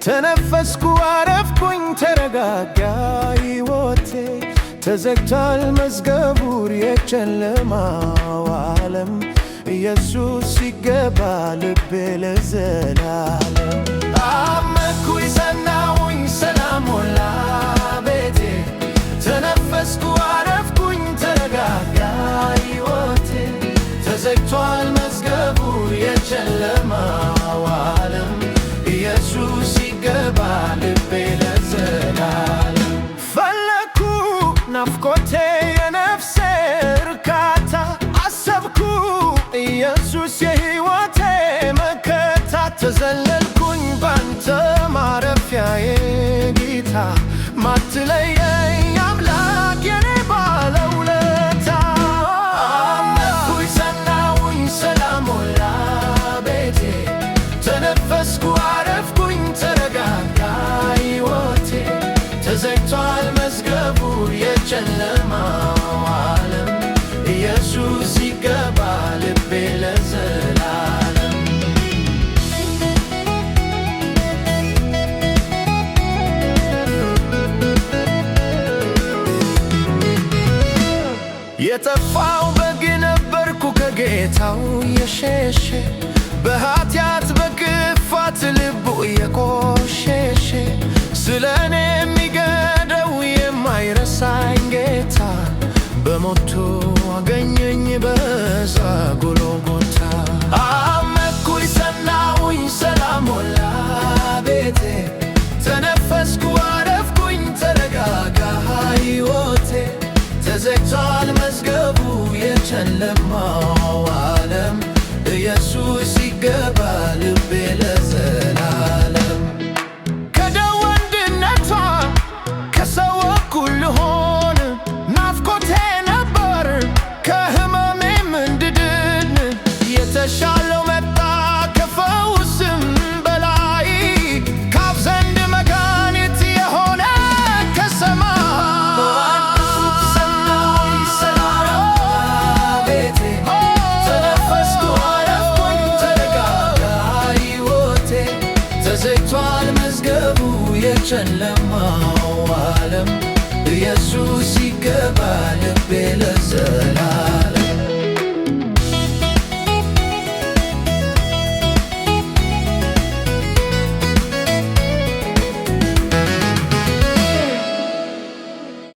ተነፈስኩ አረፍኩኝ ተረጋጋ ሕይወቴ ተዘግቷል መዝገቡ የጨለማው ዓለም ኢየሱስ ሲገባ ልቤ ለዘላለም አመንኩኝ ጸናሁኝ ሰላም ሞላ ቤቴ ተነፈስኩ አረፍኩኝ ተረጋጋ ሕይወቴ ተዘግቷል መዝገቡ የጨለማው ዓለም ኢየሱስ ሲገባ ልቤ ለዘላለም ፈለኩ ናፍቆቴ የነፍሴ እርካታ አሰብኩ ኢየሱስ የሕይወቴ መከታ ተዘለልኩኝ ባንተ ማረፊያዬ ጌታ ማትለየኝ አምላክ የኔ ባለውለታ አመንኩኝ ጸናሁኝ ሰላም ሞላ ቤቴ ተነፈስኩ አረፍኩኝ ተረጋጋ ሕይወቴ ተዘግቷል መዝገቡ የጨለማው ዓለም ኢየሱስ ሲገባ ልቤ ለዘላለም የጠፋው በግ ነበርኩ ከጌታው የሸሸ በኃጢአት በክፋት ልቡ የቆሸሸ ስለኔ የሚገደው የማይረሳኝ ጌታ በሞቱ አገኘኝ በዛ ጎልጎታ አመንኩኝ ጸናሁኝ ሰላም ሞላ ቤቴ ተነፈስኩ አረፍኩኝ ተረጋጋ ሕይወቴ ተዘግቷል መዝገቡ የጨለማው ዓለም ኢየሱስ ሲገባ ልቤ ለዘላለም ከደወንድነቷ ከሰው እኩል ልሆን ናፍቆቴ ነበር ከሕመሜም እንድድን የተሻለው መጣ ከፈውስም በላይ ካብ ዘንድ መድኃኒት የሆነ ከሰማይ ተዘግቷል መዝገቡ የጨለማው ዓለም ኢየሱስ ሲገባ ልቤ ለዘላለም